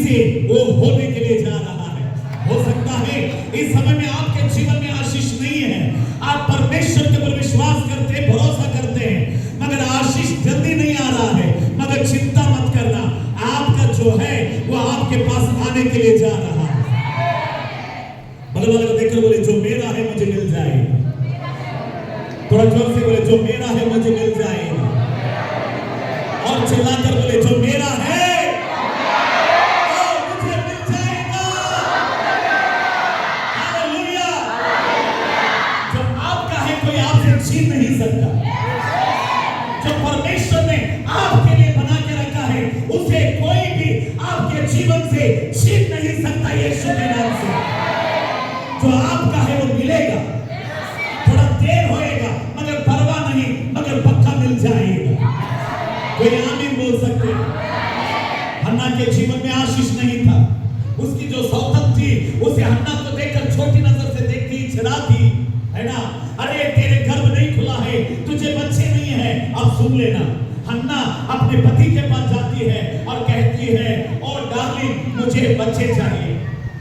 से वो होने के लिए जा रहा है। हो सकता है इस समय में आपके जीवन में आशीष नहीं है, आप परमेश्वर के ऊपर विश्वास करते हैं, भरोसा करते हैं, मगर आशीष जल्दी नहीं आ रहा है। मगर चिंता मत करना, आपका जो है वो आपके पास आने के लिए जा रहा है। बगल वाले को देखकर बोले, जो मेरा है मुझे मिल जाएगा। थोड़ा जोर से बोले, जो मेरा है मुझे मिल जाएगा। और चिल्लाकर बोले, जो मेरा है मुझे मिल जाएगा। हालेलुया। जो आपका है कोई आपसे छीन नहीं सकता। जो परमेश्वर ने आपके लिए बना के रखा है उसे कोई भी आपके जीवन से छीन नहीं सकता। यीशु के नाम से जो आपका है वो मिलेगा। थोड़ा देर होएगा मगर परवाह नहीं, मगर पक्का मिल जाएगा। कोई आमीन बोल सकते हैं। हन्ना के जीवन में आशीष नहीं था। उसकी जो सौतन थी उसे हन्ना को देखकर छोटी नजर से देखती, चिढ़ाती, है ना। अरे तेरे गर्भ नहीं खुला है, तुझे बच्चे नहीं है। अब सुन लेना, हन्ना अपने पति के पास जाती है और कहती है, ओ डार्लिंग मुझे बच्चे चाहिए।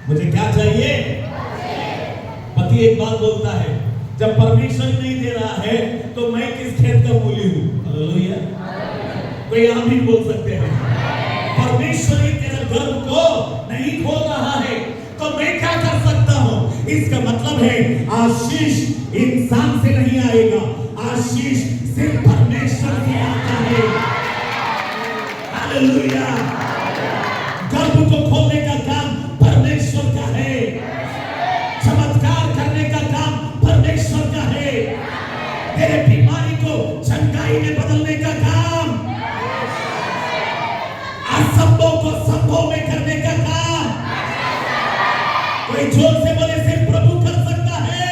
मुझे क्या चाहिए? पति एक बात बोलता है, जब परमेश्वर नहीं दे रहा है तो मैं किस खेत का मूली हूं। हालेलुया। कोई आमीन बोल सकते हैं। परमेश्वर ही तेरे गर्भ को नहीं खोल रहा है तो मैं क्या कर सकता हूं। इसका मतलब है आशीष इंसान से नहीं आएगा, आशीष सिर्फ परमेश्वर से आता है। हालेलुया। गर्भ को खोलने का काम परमेश्वर का है, चमत्कार करने का काम परमेश्वर का है, तेरे बीमारी को चंगाई में बदलने का काम, असंभव को संभव में करने का काम कोई जोर से बोले, सिर्फ प्रभु कर सकता है,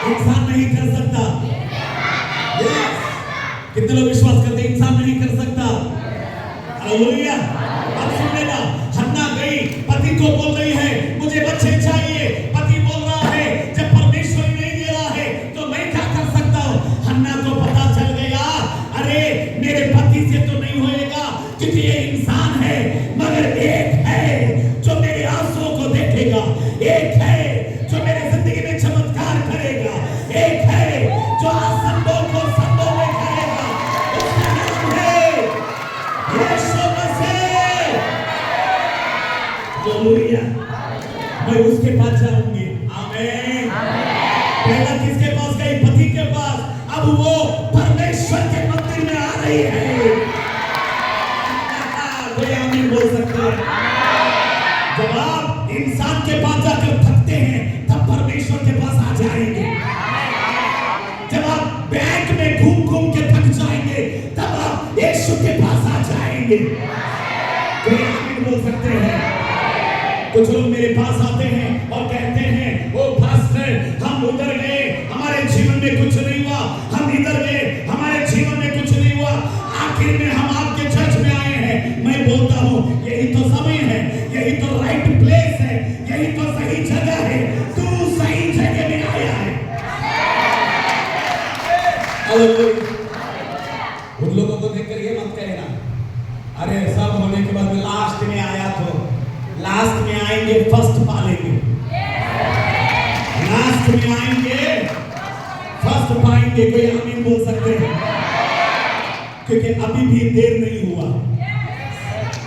इंसान नहीं कर सकता। कितने लोग विश्वास करते हैं इंसान नहीं कर सकता। हालेलुया। अब सुन लेना, हन्ना गई, पति को बोल रही है मुझे बच्चे चाहिए। पति बोल रहा है जब परमेश्वर नहीं दे रहा है तो मैं क्या कर सकता हूं। हन्ना को पता चल गया, अरे मेरे पति से तो नहीं होएगा क्योंकि ये इंसान है, मगर एक है जो मेरे आंसुओं को देखेगा, एक है जो मेरे जिंदगी में चमत्कार करेगा, एक है जो असंभव को संभव में करेगा। उसका नाम है यीशु मसीह। हालेलुया। मैं उसके पास जाऊंगी। आमीन। पहला किसके पास गई? पति के पास। अब वो परमेश्वर के मंदिर में आ रही है। कोई आमीन बोल सकते हैं। जब आप इंसान के पास जाकर थकते हैं तब परमेश्वर के पास आ जाएंगे। जब आप बैंक में घूम घूम के थक जाएंगे तब आप यीशु के पास आ जाएंगे। कोई आमीन बोल सकते हैं। कुछ लोग मेरे पास आते हैं और कहते हैं, ओ पास्टर हम उधर गए हमारे जीवन में कुछ नहीं हुआ, हम इधर गए हमारे जीवन में कुछ नहीं हुआ, आखिर में हम आपके चर्च में आए हैं। मैं बोलता हूँ यही तो समय है, यही तो राइट प्लेस है, यही तो सही जगह है। तू सही जगह में आया है। उन लोगों को देखकर ये मत कहना, अरे सब होने के बाद लास्ट में आया तो लास्ट में आएंगे फर्स्ट पालेंगे। लास्ट में आएंगे फर्स्ट पाएंगे। कोई आमीन बोल सकते हैं। क्योंकि अभी भी देर नहीं हुआ।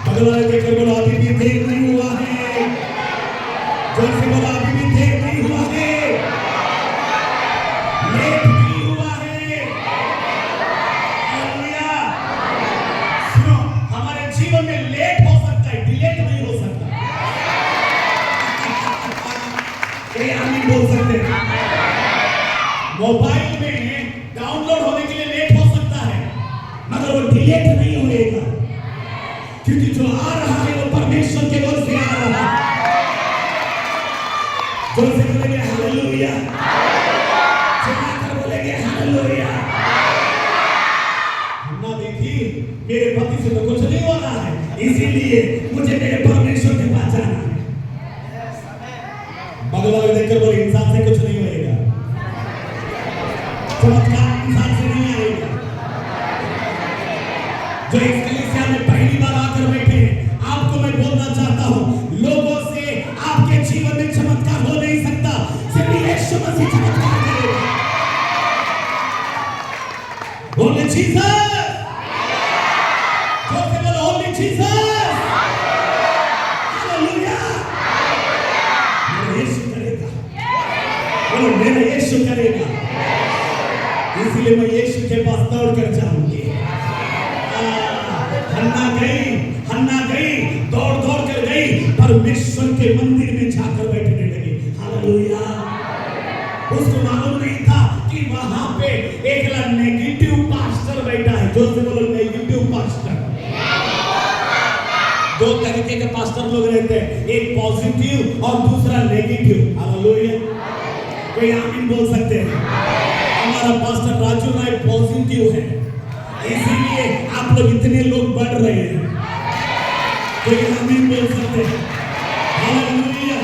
बगल वाले देखकर बोलो, अभी भी देर नहीं हुआ है। जोर से बोलो, अभी भी देर नहीं हुआ है, लेट नहीं हुआ है। हालेलुया। सुनो, हमारे जीवन में लेट हो सकता है, डिलेट नहीं हो सकता। ये आमीन बोल सकते हैं। मोबाइल में डाउनलोड होने के लिए लेट हो सकता है मगर वो डिलीट नहीं होएगा, क्योंकि जो आ रहा है वो परमेश्वर के ओर से आ रहा है। जोर से बोलेंगे हालेलुया। चिल्लाकर बोलेंगे हालेलुया। हन्ना देखी, मेरे पति से तो कुछ नहीं हो रहा है, इसीलिए मुझे मेरे परमेश्वर के पास जाना है। बगल वाले देखकर बोले, इंसान से कुछ नहीं होएगा, चमत्कार ओनली जीसस, जो केवल ओनली जीसस, हालेलुया। मेरा यीशु करेगा, बोलो मेरा यीशु करेगा, इसलिए मैं यीशु के पास दौड़ कर जाऊंगी। हन्ना गई, दौड़ दौड़ कर गई, परमेश्वर के मंदिर में जाकर बैठने लगी। हालेलुया। उसको मालूम नहीं था कि वहां पे एक नेगेटिव पास्टर बैठा है। जोर से बोलो नेगेटिव पास्टर। दो तरीके के पास्टर लोग रहते हैं, एक पॉजिटिव और दूसरा नेगेटिव। हालेलुया। कोई आमीन बोल सकते हैं? हमारा पास्टर राजू राय पॉजिटिव है, इसीलिए आप लोग इतने लोग बढ़ रहे हैं। कोई आमीन बोल सकते हैं? हालेलुया।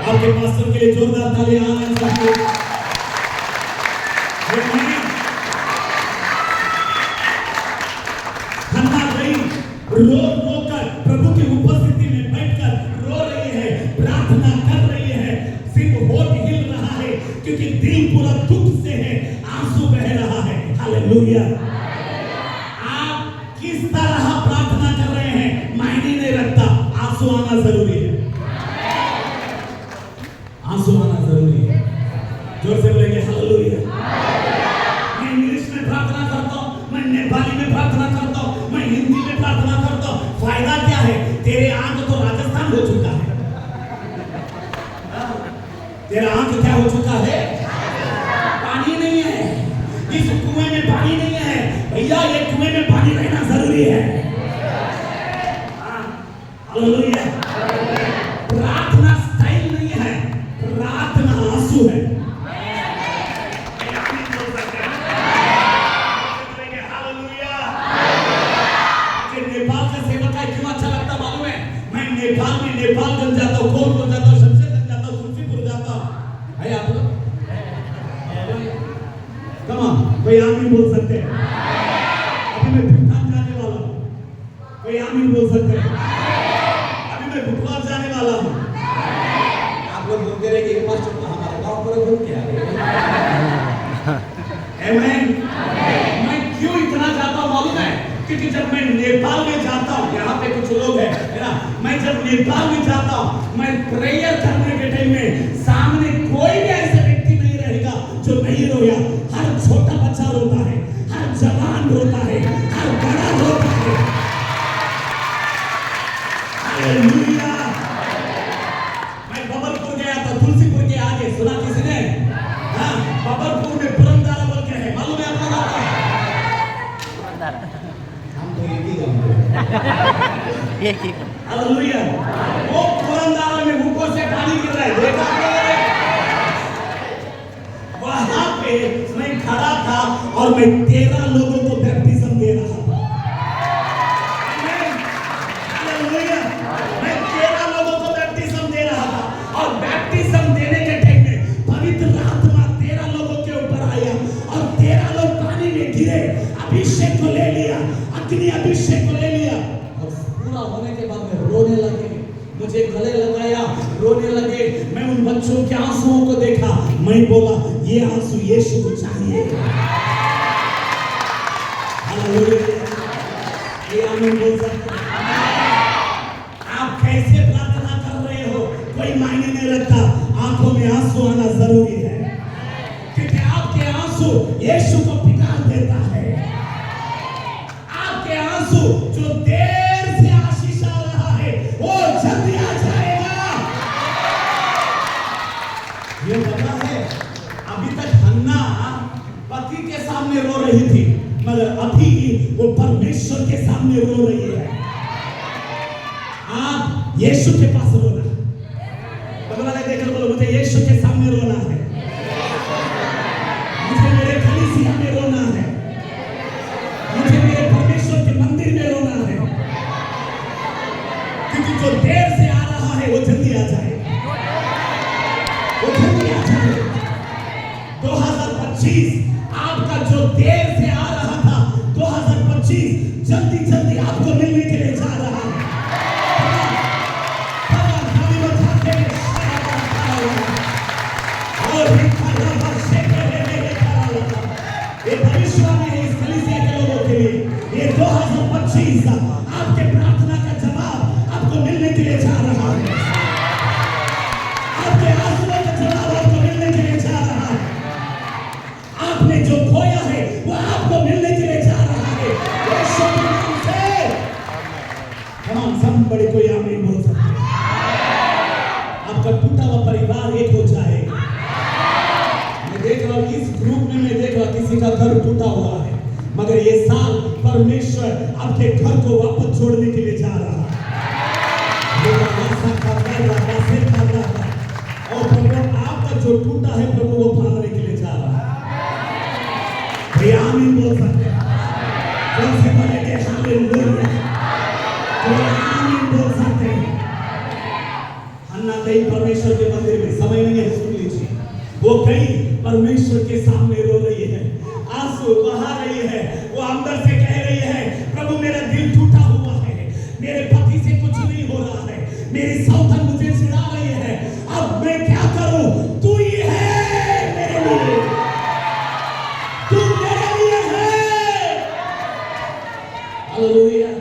आपके पास्टर के लिए जोरदार तालियां आना चाहिए। हन्ना गई, रो रो कर प्रभु की उपस्थिति में बैठकर रो रही है, प्रार्थना कर रही है, सिर्फ होठ हिल रहा है क्योंकि दिल पूरा दुख से है, आंसू बह रहा है। हालेलुया। आप किस तरह प्रार्थना कर रहे हैं मायने नहीं रखता, आंसू आना जरूरी है। आंसू आना जरूरी है। जोर से बोलेंगे हालेलुया। मैं इंग्लिश में प्रार्थना करता हूँ, मैं नेपाली में प्रार्थना करता हूँ, मैं हिंदी में प्रार्थना करता हूँ, फायदा क्या है? तेरे आंख तो राजस्थान हो चुका है। तेरा आंख क्या हो चुका है? पानी नहीं है, इस कुएं में पानी नहीं है भैया, ये कुएं में पानी रहना जरूरी है। हालेलुया। प्रार्थना स्टाइल नहीं है, प्रार्थना आंसू है। नेपाल का सेवक है, क्यों अच्छा लगता मालूम है? मैं नेपाल में नेपालगंज जाता हूँ, कोलपुर जाता हूँ, शमशेरगंज जाता हूँ, तुलसीपुर जाता हूँ। है आप लोग? कम ऑन, कोई आमीन बोल सकते हैं? अभी मैं भूटान जाने वाला हूँ, कोई आमीन बोल सकते हैं? अभी मैं भूटान जाने वाला हूँ। आप लोग बोलते रहे कि पास्टर हमारा गांव पूरा घूम के आ गए। आमीन। मैं क्यों इतना जाता हूँ मालूम है? क्योंकि जब मैं नेपाल में जाता हूँ, यहाँ पे कुछ लोग हैं, है ना? मैं जब नेपाल में जाता हूँ, मैं प्रेयर करने के टाइम में सामने कोई भी ऐसा व्यक्ति नहीं रहेगा जो नहीं रोया। हर छोटा बच्चा रोता है, हर जवान रोता है, हर बड़ा रोता है। हालेलुया। मैं बबलपुर गया था, तुलसीपुर के आगे, सुना किसी ने? हाँ, बबलपुर में पुरंदारा बोल के है, मालूम है आपको? हालेलुया। वो पुरंदारा में ऊपर से पानी गिर रहा है, देखा आपने? वहां पे मैं खड़ा था और मैं 13 लोगों को बैप्टिज्म दे रहा था। हालेलुया। मैं 13 लोगों को बैप्टिज्म दे रहा था और बैप्टिज्म देने के टाइम में पवित्र आत्मा 13 लोगों के ऊपर आया और 13 लोग पानी में गिरे, अभिषेक को ले लिया, अग्नि अभिषेक को ले लिया और पूरा होने के बाद में रोने लगे, मुझे गले लगाया, रोने लगे। मैं उन बच्चों के आंसुओं को देखा, मैं बोला ये आंसू यीशु को चाहिए। हालेलुया। ये आमीन बोल सकते हैं? आप कैसे प्रार्थना कर रहे हो कोई मायने नहीं रखता, आंखों में आंसू आना जरूरी है, क्योंकि आपके आंसू यीशु को पिघाल देता है। आपके आंसू जो देर से आशीष आ रहा है वो जल्दी आ जाएगा। ये पता है, अभी तक हन्ना पति के सामने रो रही थी, मगर अभी वो परमेश्वर के सामने रो रही है। आप यीशु के पास रोना, बगल वाले देखकर बोलो मुझे यीशु के सामने रोना है, मुझे मेरे कलीसिया में रोना है, मुझे मेरे परमेश्वर के मंदिर में रोना है, क्योंकि जो देर से आ रहा है वो जल्दी आ जाए, वो जल्दी आ जाए। 2025 आपका जो देर से आ रहा था, 2025 जल्दी जल्दी आपको मिलने के लिए जा रहा है। और ये भविष्यवाणी है इस कलीसिया चीज आपके प्रार्थना का जवाब आपको मिलने के लिए जा रहा है। आपके आंसुओं का जवाब आपको मिलने के लिए जा रहा है। आपने जो खोया है वो आपको मिलने के लिए जा रहा है। यीशु के नाम से तमाम संबड़ी कोई आमीन बोल सकते हैं। आपका टूटा हुआ परिवार एक हो जाएगा। मैं देख रहा हूँ इस ग्रुप में, मैं देख रहा किसी का घर टूटा हुआ है, मगर ये साल परमेश्वर आपके घर को वापस जोड़ने के लिए जा रहा है। और प्रभु आपका जो टूटा है प्रभु वो बांधने के लिए जा रहा है। भैया आमीन बोल सकते हैं। सबसे पहले के हालेलुया, आमीन बोल सकते हैं। हन्ना गई परमेश्वर के मंदिर में, समय नहीं है सुन लीजिए। वो गई परमेश्वर के सामने रो रही है, आंसू बहा रही है। वो अंदर से कह रही है प्रभु मेरा दिल टूटा हुआ है, मेरे पति से कुछ नहीं हो रहा है, मेरी सौतन मुझे चिढ़ा रही है, अब मैं क्या करूं? तू ही है मेरे लिए, तू मेरे लिए है। हालेलुया।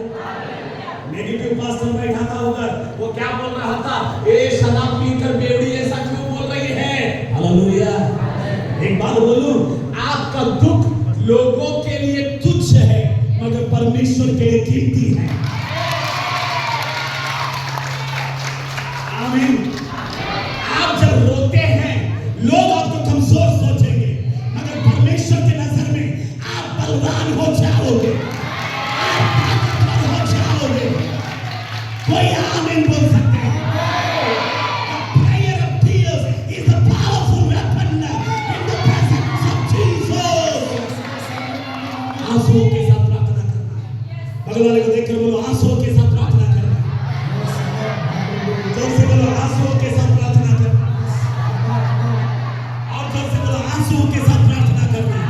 नेगेटिव पास्टर बैठा था उधर, वो क्या बोल रहा था? ए शराब पीकर बेवड़ी ऐसा क्यों बोल रही है? हालेलुया। एक बात बोलूं, आपका दुख लोगों के लिए तुच्छ है मगर परमेश्वर के लिए कीमती है। आमीन। आप जब रोते हैं लोग आपको कमजोर सोचेंगे, मगर परमेश्वर की नजर में आप बलवान हो जाओगे, आप ताकतवर हो जाओगे। कोई आमीन बोल सकते हैं। The prayer of tears is a powerful weapon in the presence of Jesus. आंसुओं के साथ प्रार्थना करना। बगल वाले को देखकर बोलो आंसुओं के साथ प्रार्थना करना। जोर से बोलो आंसुओं के साथ प्रार्थना करना। और जोर से बोलो आंसुओं के साथ प्रार्थना करना।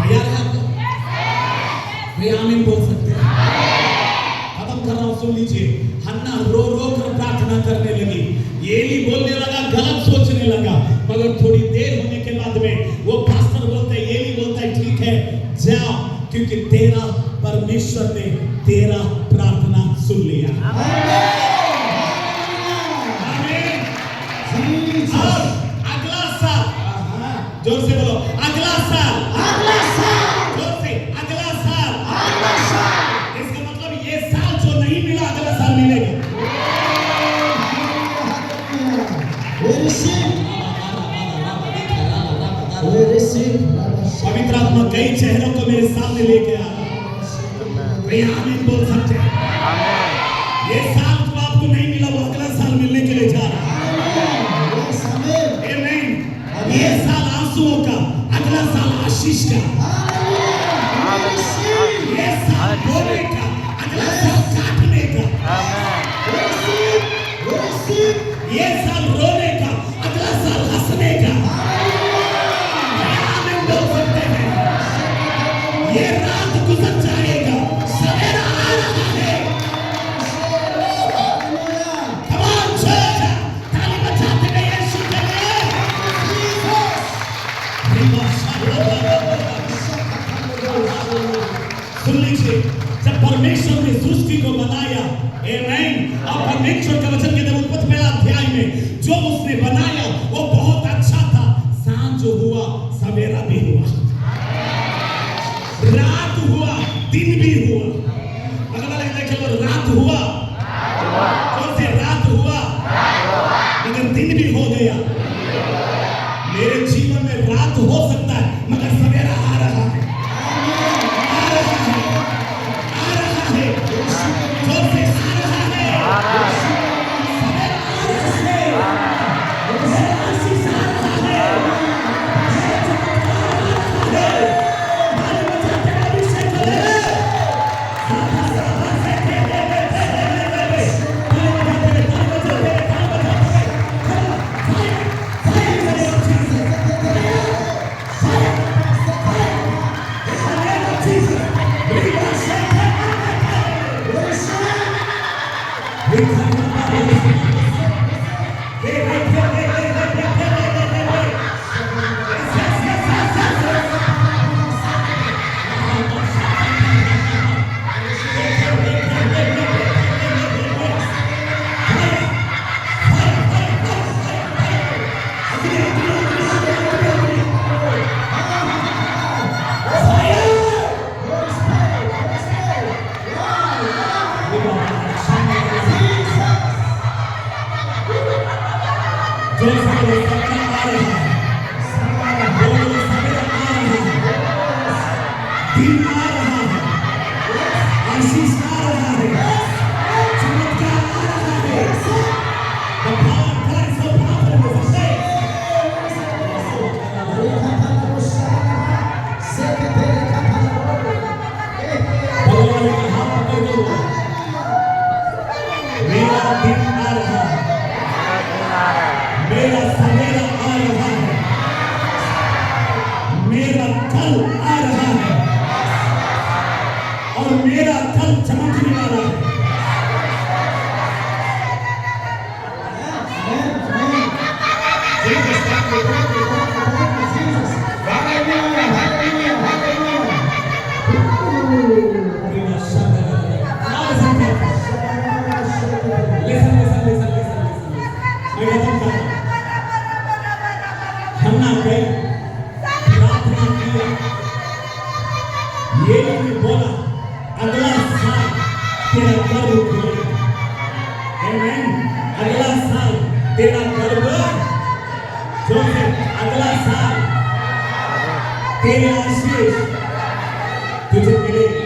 तैयार है आप? भैया आमीन बोल सकते हैं। खत्म कर रहा हूं, सुन लीजिए। हन्ना रो रो कर प्रार्थना करने लगी। एली बोलने लगा, गलत सोचने लगा, मगर थोड़ी देर होने के बाद में वो पास्टर बोलता है, एली बोलता है ठीक है जाओ, क्योंकि तेरा परमेश्वर ने तेरा प्रार्थना सुन लिया। आमीन। और अगला साल, जोर से बोलो अगला साल, अगला साल, जोर से अगला साल, अगला साल। इसका मतलब ये साल जो नहीं मिला अगला साल मिलेगा। पवित्र आत्मा कई चेहरों को मेरे सामने लेके आ रहा है। आमीन बोल सकते हैं। ये साल जो आपको नहीं मिला वो अगला साल मिलने के लिए जा रहा है। आमीन। ये साल आंसुओं का, अगला साल आशीष का। ये साल बोलने का, अगला साल काटने का। ये साल रोने का, अगला साल हंसने का। आमीन बोल सकते हैं। ये रात गुजर जाएगा, सवेरा आ रहा है। Come on church, ताली बजाते हैं यीशु के लिए। सुन लीजिए, जब परमेश्वर ने सृष्टि को बनाया, आमीन, और परमेश्वर का वचन कहते हैं उत्पत्ति पहला अध्याय में जो उसने बनाया वो बहुत अच्छा था। सांझ हुआ, सवेरा भी हुआ, रात हुआ, दिन भी हुआ। अगला लगता है रात हुआ, कौन से रात हुआ, मगर दिन भी हो गया। मेरे जीवन में रात हो सकता है मगर सवेरा आ रहा है, आ रहा है, आ रहा है, जोर से आ रहा है, सवेरा आ रहा है, मेरा आशीष आ रहा है, मेरा चमत्कार आ रहा है। ताली बजाते हैं अभिषेक को ले। Fire! जो सवेरे सवेरा आ रहा है, जो सवेरा आ रहा है, दिन आ रहा है, आशीष आ रहा है, चमत्कार आ रहा है। The power of God is so powerful in this place. बगल वाले का हाथ पकड़ के बोलो, मेरा दिन आ रहा है, मेरा सवेरा आ रहा है, मेरा कल आ रहा है और मेरा कल चमकने वाला है। हन्ना गई, प्रार्थना किया, ये भी बोला अगला साल तेरा गर्भ खुलेगा। आमीन। अगला साल तेरा गर्भ, जो है अगला साल तेरे आशीष तुझे मिलेगी।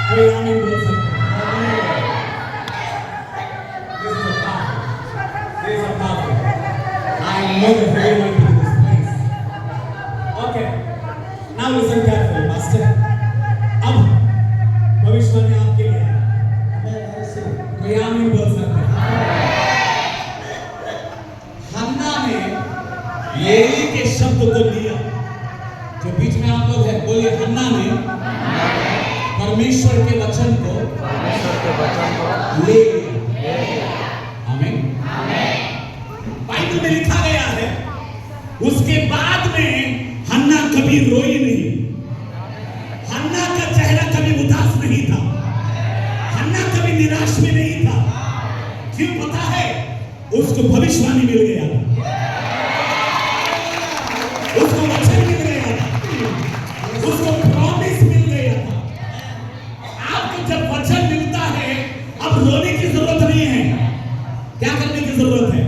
कोई आमीन बोल सकता है? This is a power. I know the very way to this place. Okay. Now listen carefully, Master. अब भविष्यवाणी आपके लिए है। कोई आमीन बोल सकता है? हन्ना ने येली के शब्द को लिया। जो बीच में आप लोग हैं, बोलिए हन्ना ने परमेश्वर के वचन को ले लिया। आमीन। बाइबल में लिखा गया है, उसके बाद में हन्ना कभी रोई नहीं। हन्ना का चेहरा कभी उदास नहीं था। हन्ना कभी निराश में नहीं था। क्यों पता है? उसको भविष्यवाणी मिल गया था, उसको वचन मिल गया था, उसको प्रॉमिस मिल गया था। आपको जब वचन मिलता है, अब रोने की जरूरत नहीं है। क्या करने की जरूरत है?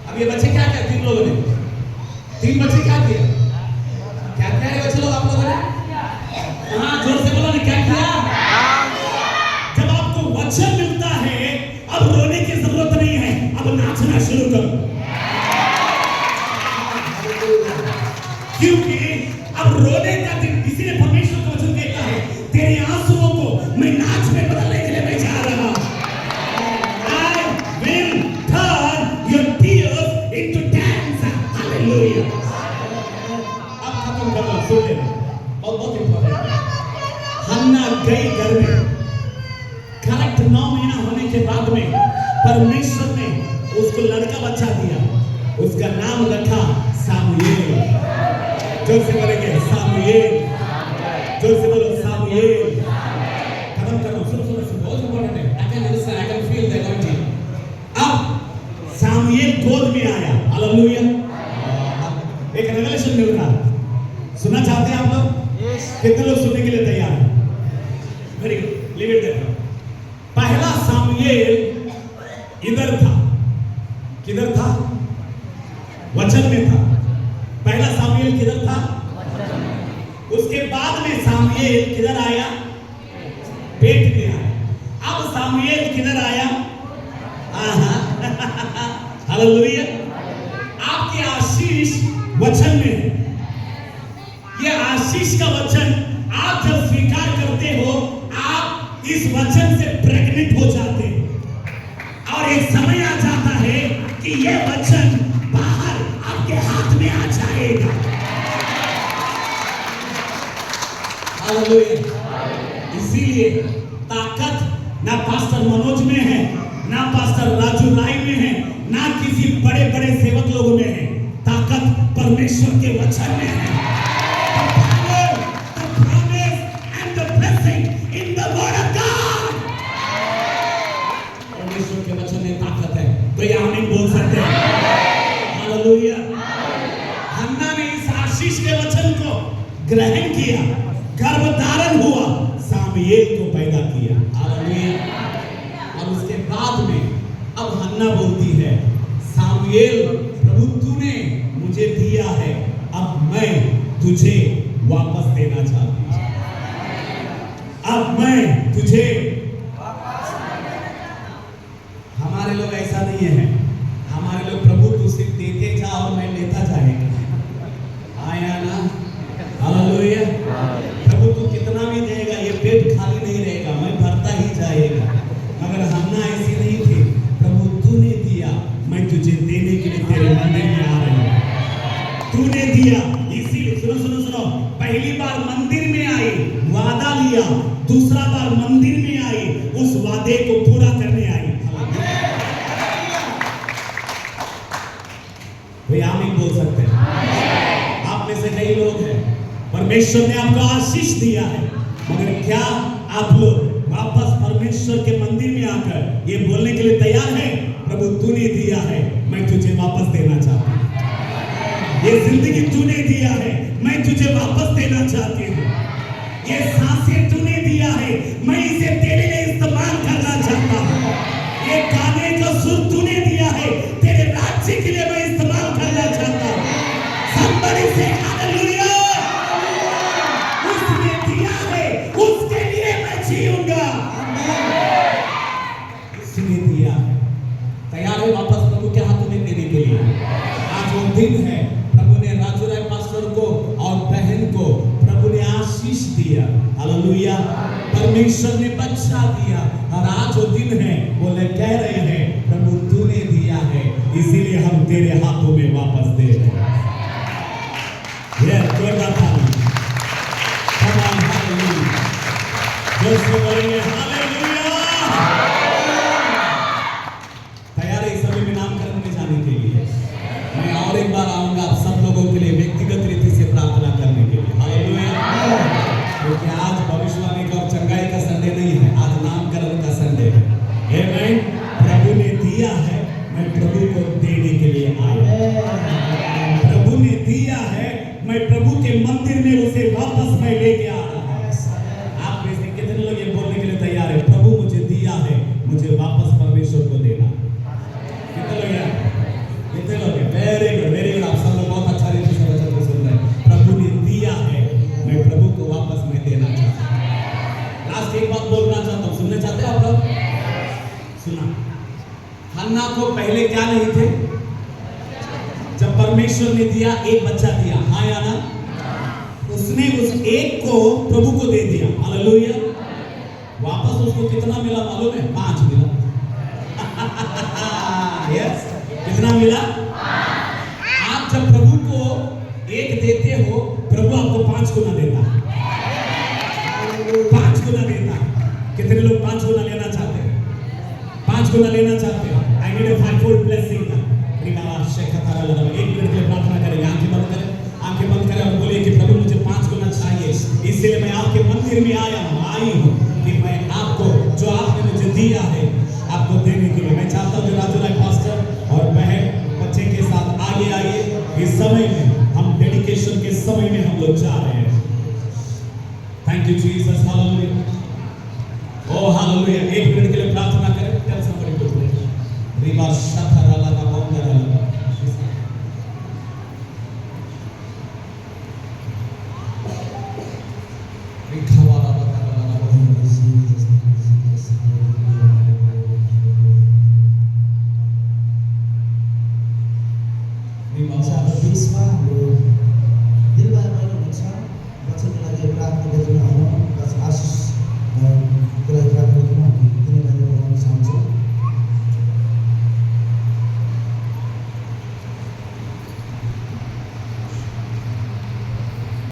अब ये बच्चे क्या किया? तीन लोगों ने, तीन बच्चे क्या किया? क्या किया है बच्चे लोग आप लोगों ने? हाँ, जोर से बोलो ना, क्या किया? जब आपको वचन मिलता है, अब रोने की जरूरत नहीं है, अब नाचना शुरू करो। क्योंकि अब रोने का दिन, इसीलिए परमेश्वर का वचन कहता है, तेरे आंसुओं को मैं नाच में बदलने के लिए मैं जा रहा हूं। I will turn your tears into dance. Hallelujah. अब खत्म कर लो, सुन लेना, बहुत इंपॉर्टेंट है। हन्ना गई घर में, करेक्ट 9 महीना होने के बाद में परमेश्वर ने उसको लड़का बच्चा दिया। उसका नाम रखा सामुएल। जोर से बोलेंगे सामुएल, जोर से बोलो सामुएल। खत्म करो, सुनो, बहुत इंपॉर्टेंट है। I can feel the anointing. अब सामुएल गोद में आया। हालेलुया। एक रेवलेशन मिल रहा, सुनना चाहते हैं आप लोग? कितने लोग सुनने के लिए तैयार हैं? Very good, leave it there. पहला सामुएल इधर था। किधर था? वचन में था। पहला सामुएल किधर था? उसके बाद में सामुएल किधर आया? पेट में आया। अब सामुएल किधर आया? हालेलुया। आपकी आशीष वचन में है। ये आशीष का वचन आप जब स्वीकार करते हो, आप इस वचन से प्रेग्नेंट हो जाते हो। और एक समय आ जाता है कि ये वचन बाहर आपके हाथ में आ जाएगा। हालेलुया। इसीलिए ताकत ना पास्टर मनोज में है, ना पास्टर राजू राय में है, ना किसी बड़े बड़े सेवक लोगों में है। ताकत परमेश्वर के वचन में है। The power, the promise and the blessing in the word of God. परमेश्वर के वचन में ताकत है। तो ये आमीन बोल सकते हैं? हालेलुया। हन्ना ने इस आशीष के वचन को ग्रहण किया, गर्भ धारण हुआ, सामुएल को पैदा किया। हालेलुया। और उसके अब हन्ना बोलती है, सामुएल प्रभु तूने मुझे दिया है, अब मैं तुझे वापस देना चाहती हूं। अब मैं तुझे, हमारे लोग ऐसा नहीं है, हमारे लोग प्रभु तू सिर्फ देते जा और मैं लेता जाएगा। आया ना, हालेलुया। प्रभु तू कितना भी देगा, ये पेट खाली नहीं रहेगा, मैं भरता ही जाएगा। मगर हन्ना ऐसी नहीं थी, प्रभु तूने दिया, मैं तुझे देने के लिए तेरे मंदिर में आ रही हूं। तूने दिया, इसीलिए सुनो सुनो सुनो, पहली बार मंदिर में आई, वादा लिया, दूसरा बार मंदिर में आई, उस वादे को पूरा करने आई। कोई आमीन बोल सकते हैं? आप में से कई लोग हैं, परमेश्वर ने आपको आशीष दिया है, मगर क्या आप लोग वापस परमेश्वर के मंदिर में आकर ये बोलने के लिए तैयार हैं, प्रभु तूने दिया है, मैं तुझे वापस देना चाहता हूं। ये जिंदगी तूने दिया है, मैं तुझे वापस देना चाहती हूँ। ये सांसें तूने दिया है, मैं इसे तेरे लिए इस्तेमाल करना चाहता हूँ। ये गाने का सुर तूने दिया है, तेरे राज्य के लिए मैं इस्तेमाल करना चाहता हूँ। Somebody say hallelujah! उसने दिया है, उसके लिए मैं जीऊंगा। उसने दिया है, तैयार है वापस प्रभु के हाथों में देने के लिए। आज वो दिन है, प्रभु ने राजू राय पास्टर को और बहन को प्रभु ने आशीष दिया। हालेलुया। परमेश्वर ने बच्चा दिया और आज वो दिन है, वो लोग कह रहे हैं प्रभु तूने दिया है, इसीलिए हम तेरे हाथों में वापस दे रहे हैं। जोरदार ताली। Come on, hallelujah। जोर से बोलेंगे हालेलुया। तैयार है सभी में नामकरण में जाने के लिए? मैं और एक बार आऊंगा आप सब लोगों के लिए व्यक्तिगत रीति से प्रार्थना करने के लिए। हालेलुया। क्योंकि आज भविष्यवाणी का और चंगाई का संडे नहीं है, आज नामकरण का संडे है। आमीन। प्रभु ने दिया है, मैं प्रभु को देने के लिए आया। प्रभु ने दिया है, मैं प्रभु के मंदिर में उसे वापस मैं लेके आ रहा हूं। आप में से कितने लोग ये बोलने के लिए तैयार है, प्रभु मुझे दिया है, मुझे वापस परमेश्वर को देना? कितने लोग हैं? कितने लोग हैं? Very good, very good. आप सब लोग बहुत अच्छा रीति से वचन को सुन रहे हैं। प्रभु ने दिया है, मैं प्रभु को वापस मैं देना चाहता हूं। लास्ट एक बात बोलना चाहता हूं, सुनना चाहते हैं आप लोग? सुना। हन्ना को पहले क्या नहीं थे? जब परमेश्वर ने दिया, एक बच्चा दिया, हाँ या ना? उसने उस एक को प्रभु को दे दिया। हालेलुया। वापस उसको कितना मिला मालूम है? 5 मिला। यस, कितना मिला? आप जब प्रभु को एक देते हो, प्रभु आपको 5 गुना देता है। 5 गुना देता है। कितने लोग 5 गुना लेना चाहते हैं? 5 गुना लेना चाहते हैं? I need a 5-fold blessing. एक मिनट के लिए प्रार्थना करेंगे, आंखें बंद करें, आंखें बंद करें और बोलिए कि प्रभु मुझे 5 गुना चाहिए, इसलिए मैं आपके मंदिर में आया हूँ, आई हूँ कि मैं आपको जो आपने मुझे दिया है आपको देने के लिए। मैं चाहता हूँ कि राजू राय पास्टर और बहन बच्चे के साथ आगे आइए। इस समय में हम डेडिकेशन के समय में हम लोग जा रहे हैं। Thank you Jesus. Hallelujah. Oh hallelujah. 1 minute के लिए